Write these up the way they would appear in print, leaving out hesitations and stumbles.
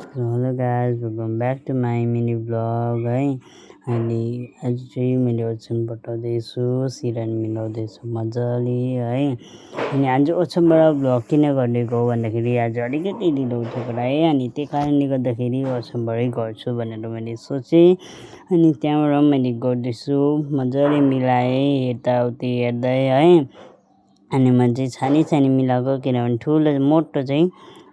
Hello guys, welcome back to my mini blog है। अनि आज चाहिँ मैले ओछ्यान पठाउँदैछु, सिरान मिलाउँदैछु मजाले है। अनि आज ओछ्यानबाट ब्लग किन गरेको भन्दाखेरि आज अलिकति ढिलो उठेको है। अनि त्यही कारणले गर्दाखेरि ओछ्यानबाटै गर्छु भनेर मैले सोचेँ। अनि त्यहाँबाट मैले गर्दैछु, मजाले मिलाएँ यताउति हेर्दै है। अनि मैले चाहिँ छानी छानी मिलाएको, किनभने ठुलो मोटो चाहिँ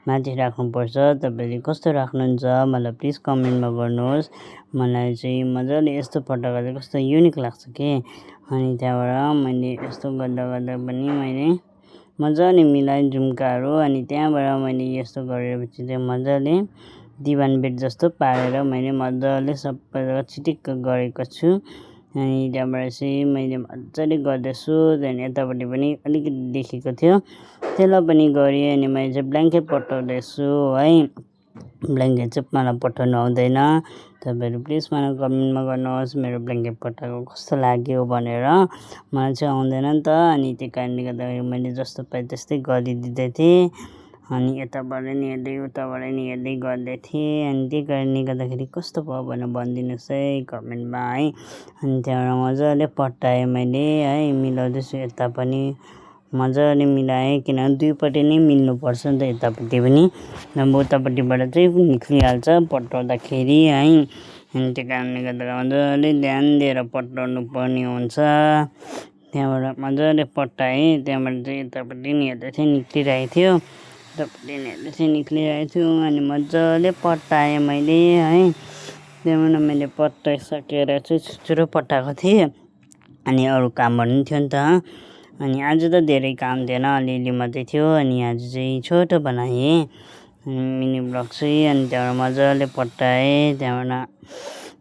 माथि राख्नुपर्छ। तपाईँले कस्तो राख्नुहुन्छ मलाई प्लिज कमेन्टमा गर्नुहोस्। मलाई चाहिँ मजाले यस्तो पटाएको चाहिँ कस्तो युनिक लाग्छ कि। अनि त्यहाँबाट मैले यस्तो गर्दा गर्दा पनि मैले मजाले मिलाएँ झुम्काहरू। अनि त्यहाँबाट मैले यस्तो गरेपछि चाहिँ मजाले दिवान बेड जस्तो पारेर मैले मजाले सबै जग्गा चिटिक्क गरेको छु। अनि त्यहाँबाट चाहिँ मैले मजाले गर्दैछु। त्यहाँदेखि यतापट्टि पनि अलिकति देखेको थियो, त्यसलाई पनि गरेँ। अनि मैले चाहिँ ब्ल्याङ्केट पठाउँदैछु है। ब्ल्याङ्केट चाहिँ मलाई पठाउनु आउँदैन, तपाईँहरू प्लिज मलाई कमेन्टमा गर्नुहोस् मेरो ब्ल्याङ्केट पठाएको कस्तो लाग्यो भनेर। मलाई चाहिँ आउँदैन नि त। अनि त्यही कारणले गर्दाखेरि मैले जस्तो पाएँ त्यस्तै गरिदिँदै थिएँ। अनि यताबाट नि हेर्दै उताबाट नि हेर्दै गर्दै थिएँ। अनि त्यही कारणले गर्दाखेरि कस्तो भयो भनेर भनिदिनुहोस् है कमेन्टमा है। अनि त्यहाँबाट मजाले पट्टाएँ मैले है, मिलाउँदैछु यता पनि मजाले मिलाएँ, किनभने दुईपट्टि नै मिल्नुपर्छ नि त, यतापट्टि पनि नभए उतापट्टिबाट चाहिँ निक्लिहाल्छ पट्टाउँदाखेरि है। अनि त्यो कारणले गर्दा मजाले ध्यान दिएर पट्टाउनु पर्ने हुन्छ। त्यहाँबाट मजाले पट्टाएँ। त्यहाँबाट चाहिँ यतापट्टि नि हेर्दै चाहिँ निक्लिरहेको थियो, यतापट्टि नि हेर्दै चाहिँ निक्लिरहेको थियो। अनि मजाले पट्टाएँ मैले है। त्यहाँबाट मैले पट्टाइसकेर चाहिँ छिटो पट्टाएको थिएँ। अनि अरू कामहरू पनि थियो नि त। अनि आज त धेरै काम थिएन, अलिअलि मात्रै थियो। अनि आज चाहिँ छोटो बनाएँ मिनी ब्लग चाहिँ। अनि त्यहाँबाट मजाले पट्टाएँ। त्यहाँबाट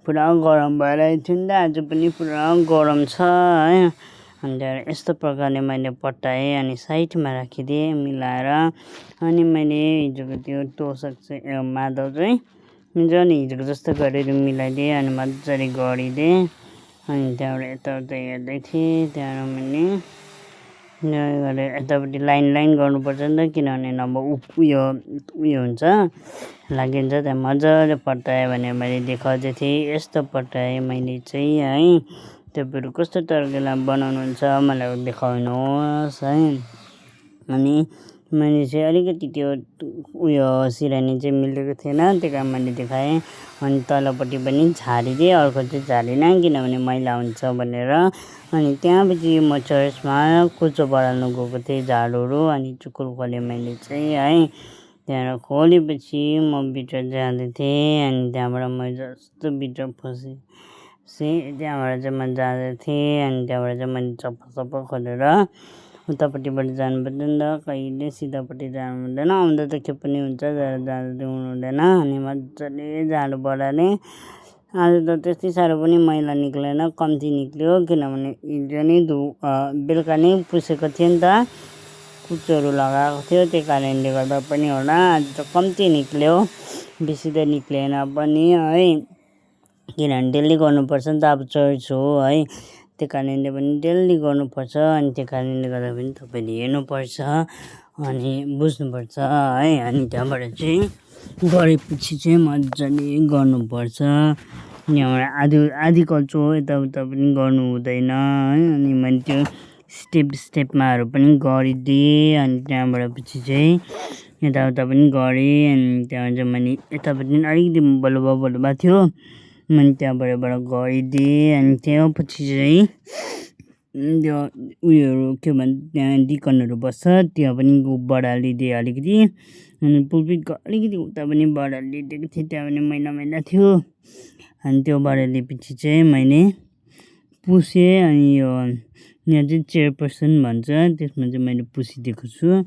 पुरा गरम भइरहेको थियो नि त, आज पनि पुरा गरम छ है। अनि त्यहाँबाट यस्तो प्रकारले मैले पट्टाएँ। अनि साइडमा राखिदिएँ मिलाएर। अनि मैले हिजोको त्यो तोसक चाहिँ मादल चाहिँ मजाले हिजोको जस्तो गरेर मिलाइदिएँ। अनि मजाले गरिदिएँ। अनि त्यहाँबाट यताउता हेर्दै थिएँ। त्यहाँबाट मैले गरेर यतापट्टि लाइन लाइन गर्नुपर्छ नि त, किनभने नभए उयो हुन्छ लागिन्छ। त्यहाँ मजाले पट्टाएँ भने मैले देखाउँदै थिएँ। यस्तो पट्टाएँ मैले चाहिँ है। तपाईँहरू कस्तो तरिकाले बनाउनुहुन्छ मलाई देखाउनुहोस् है। अनि मैले चाहिँ अलिकति त्यो उयो सिरानी चाहिँ मिलेको थिएन, त्यही कारण मैले देखाएँ। अनि तलपट्टि पनि झारिदिएँ, अर्को चाहिँ झारिनँ किनभने मैला हुन्छ भनेर। अनि त्यहाँपछि म चर्चमा कुचो बढाल्नु गएको थिएँ झाडुहरू। अनि चुकुल खोलेँ मैले चाहिँ है। त्यहाँबाट खोलेपछि म भित्र जाँदै थिएँ। अनि त्यहाँबाट मैले जस्तो भित्र फसेँ त्यहाँबाट चाहिँ म जाँदै थिएँ। अनि त्यहाँबाट चाहिँ मैले चप्पल खोलेर उतापट्टिबाट जानु पर्दैन नि त, कहिले सिधापट्टि जानु हुँदैन। आउँदा त के पनि हुन्छ, जाँदा हुँदैन। अनि मजाले झाडु बढालेँ। आज त त्यति साह्रो पनि मैला निक्लेन, कम्ती निक्ल्यो। किनभने हिजो नै बेलुका नै पुसेको थियो नि त, कुचोहरू लगाएको थियो, त्यही कारणले गर्दा पनि होला। आज त कम्ती निक्ल्यो, बेसी त निक्लेन पनि है। किनभने डेली गर्नुपर्छ नि त, अब चर्च हो है। त्यो कारणले पनि डेली गर्नुपर्छ। अनि त्यो कारणले गर्दा पनि तपाईँले हेर्नुपर्छ अनि बुझ्नुपर्छ है। अनि त्यहाँबाट चाहिँ गरेपछि चाहिँ मजाले गर्नुपर्छ। त्यहाँबाट आधी कल्चो यताउता पनि गर्नु हुँदैन है। अनि मैले त्यो स्टेपमाहरू पनि गरिदिएँ। अनि त्यहाँबाट पछि चाहिँ यताउता पनि गरेँ। अनि त्यहाँबाट चाहिँ मैले यतापट्टि पनि अलिकति बलुवा थियो, मैले त्यहाँबाट गरिदिएँ। अनि त्यसपछि चाहिँ त्यो उयोहरू के भन्छ त्यहाँ डिकनहरू बस्छ, त्यहाँ पनि बढालिदिएँ अलिकति। अनि पुलपिटको अलिकति उता पनि बढालिदिएको थिएँ, त्यहाँ पनि मैला थियो। अनि त्यो बढालिएपछि चाहिँ मैले पुसेँ। अनि यो यहाँ चाहिँ चेयरपर्सन भन्छ, त्यसमा चाहिँ मैले पुसिदिएको छु।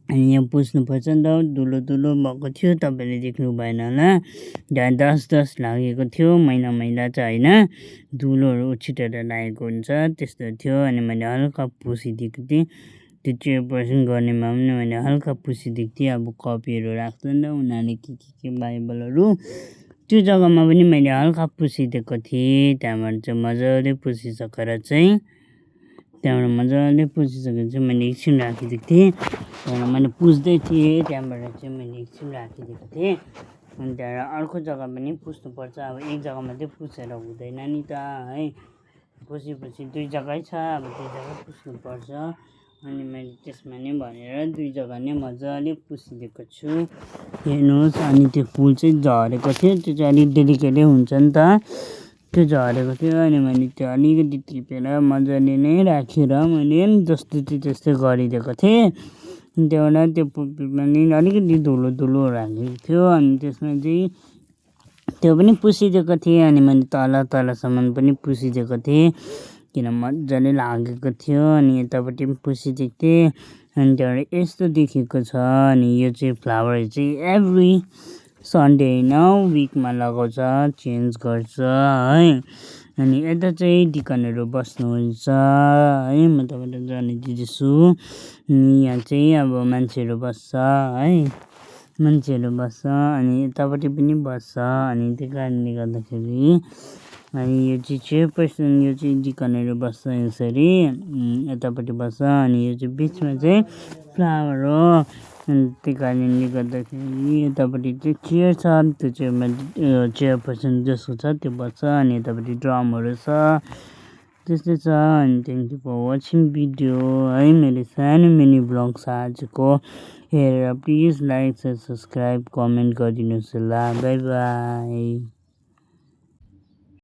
अनि यहाँ पुस्नुपर्छ नि त, धुलो भएको थियो, तपाईँले देख्नु भएन होला। त्यहाँ दस लागेको थियो, मैला चाहिँ होइन, धुलोहरू उछिटेर लागेको हुन्छ त्यस्तो थियो। अनि मैले हल्का पुसिदिएको थिएँ। त्यो चेयरपर्सन गर्नेमा पनि मैले हल्का पुसिदिएको थिएँ। अब कपीहरू राख्छ नि त उनीहरूले के बाइबलहरू, त्यो जग्गामा पनि मैले हल्का पुसिदिएको थिएँ। त्यहाँबाट चाहिँ मजाले पुसिसकेर चाहिँ त्यहाँबाट मजाले पुसिसकेपछि मैले एकछिन राखिदिएको थिएँ। त्यहाँबाट मैले पुस्दै थिएँ, त्यहाँबाट चाहिँ मैले एकछिन राखिदिएको थिएँ। अनि त्यहाँबाट अर्को जग्गा पनि पुस्नुपर्छ। अब एक जग्गा मात्रै पुसेर हुँदैन नि त है, पुसेपछि 2 जग्गै छ, अब 2 जग्गा पुस्नुपर्छ। अनि मैले त्यसमा नै भनेर 2 जग्गा नै मजाले पुसिदिएको छु। हेर्नुहोस्, अनि त्यो फुल चाहिँ झरेको थियो, त्यो चाहिँ अलिक डेलिकेटै हुन्छ नि त, त्यो झरेको थियो। अनि मैले त्यो अलिकति टिपेर मजाले नै राखेर मैले जस्तो थियो त्यस्तै गरिदिएको थिएँ। त्यहाँबाट त्यो पनि अलिकति धुलो राखेको थियो। अनि त्यसमा चाहिँ त्यो पनि पुसिदिएको थिएँ। अनि मैले तलसम्म पनि पुसिदिएको थिएँ, किन मजाले लागेको थियो। अनि यतापट्टि पनि पुसिदिएको थिएँ। अनि त्यहाँबाट यस्तो देखेको छ। अनि यो चाहिँ फ्लावर चाहिँ एभ्री सन्डे होइन, विकमा लगाउँछ, चेन्ज गर्छ है। अनि यता चाहिँ डिकनहरू बस्नुहुन्छ है, म तपाईँलाई जनाइदिँदैछु। यहाँ चाहिँ अब मान्छेहरू बस्छ है, मान्छेहरू बस्छ। अनि यतापट्टि पनि बस्छ। अनि त्यही कारणले गर्दाखेरि अनि यो चाहिँ चेयरपर्सन, यो चाहिँ डिकनहरू बस्छ यसरी, यतापट्टि बस्छ। अनि यो चाहिँ बिचमा चाहिँ फ्लावर हो। अनि त्यही कारणले गर्दाखेरि यतापट्टि चाहिँ चेयर छ, त्यो चेयरमा चेयरपर्सन जसको छ त्यो बस्छ। अनि यतापट्टि ड्रमहरू छ, त्यस्तै छ। अनि thank you for watching video है, मैले सानो मिनी ब्लग छ आजको। हेरेर प्लिज लाइक, सब्सक्राइब, कमेन्ट गरिदिनुहोस् होला। By by.